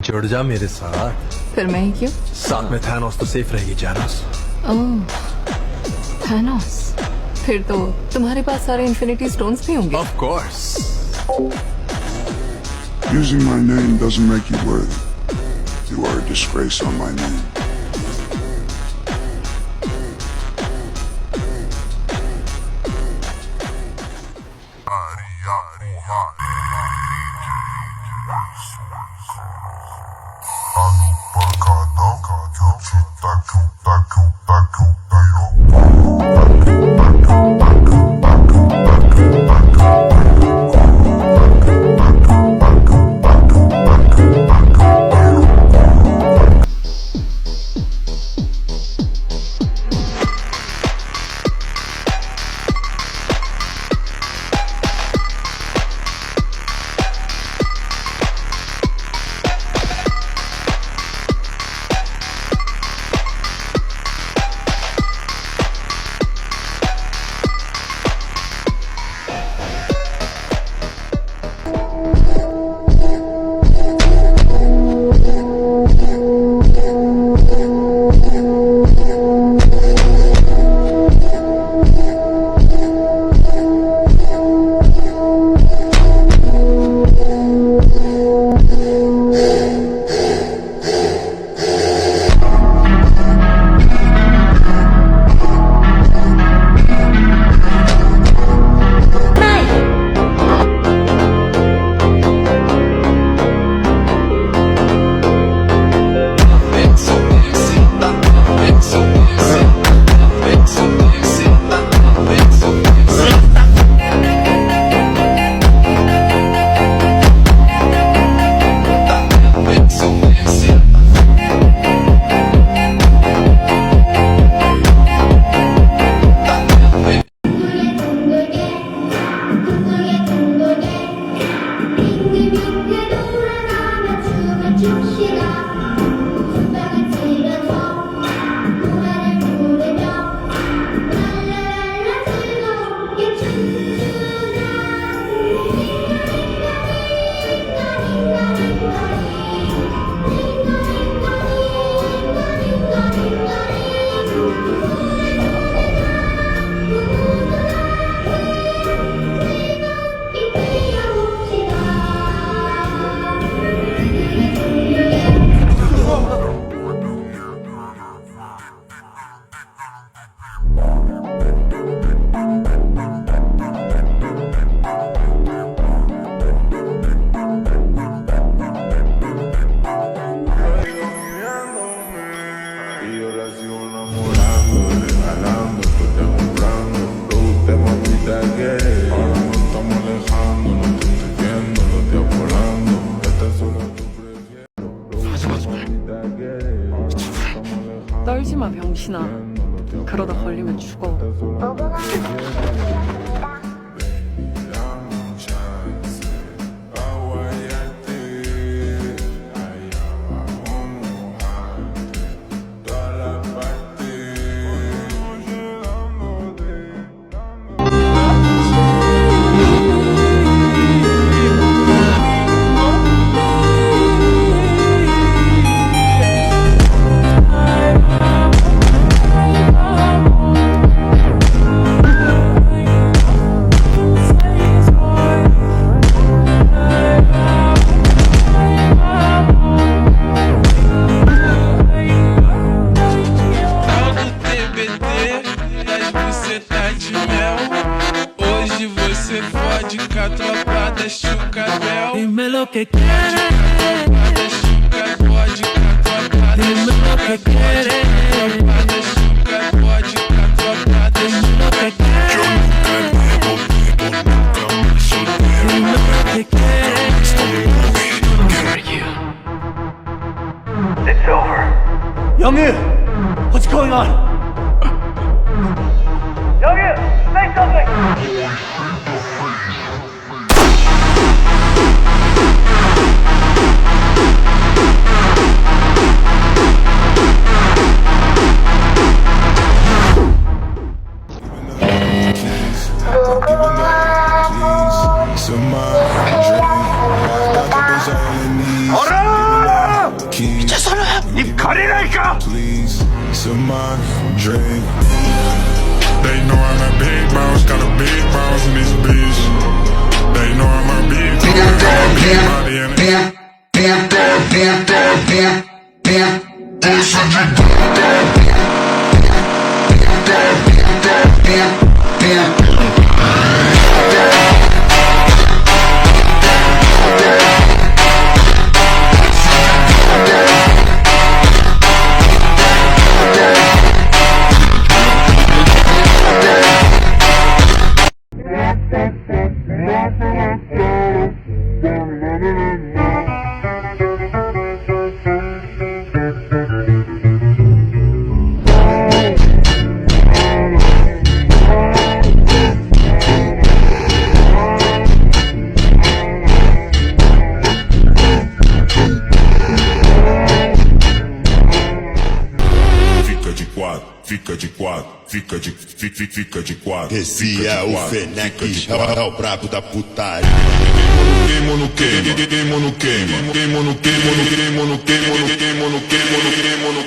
जुड़ जा मेरे साथ। फिर मैं ही क्यों? साथ में थैनोस तो सेफ रहेगी जानोस। ओह, थैनोस। फिर तो तुम्हारे पास सारे इन्फिनिटी स्टोन्स भी होंगे। Of course. Using my name doesn't make you worthy. You are a disgrace on my name. 떨지 마, 병신아. 그러다 걸리면 죽어. Dime lo que quieres. Dime lo que quieres. Dime lo que quieres. Dime lo que quieres. It's over. Young-in, what's going on? Young-in, say something! Alright! Please, it's my dream. They know I'm a big boss, got a big boss in this bitch. They know I'm a big boss, got a big body in it. Fica de quatro, fica de quatro. Esse é o Fenec, é o brabo da putaria. Queimo no queimo, queimo no queimo, queimo no queimo, queimo no queimo, queimo no queimo, queimo no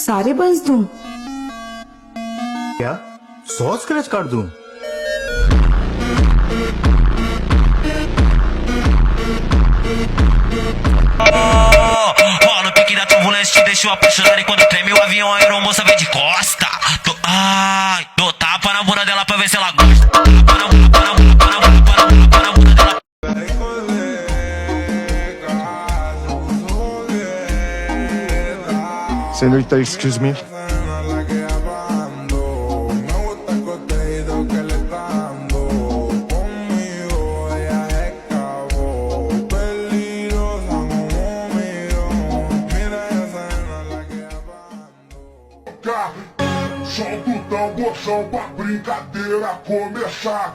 सारे बंस दूं? क्या 100 स्क्रैच काट दूं? Ó, no pique da turbulência te deixou apaixonado. E quando treme o avião, a aeromoça vem de costa. Dou tapa na bunda dela pra ver se ela gosta. Tapa na bunda dela. Senorita, excuse me. Solta o tamborzão pra brincadeira começar.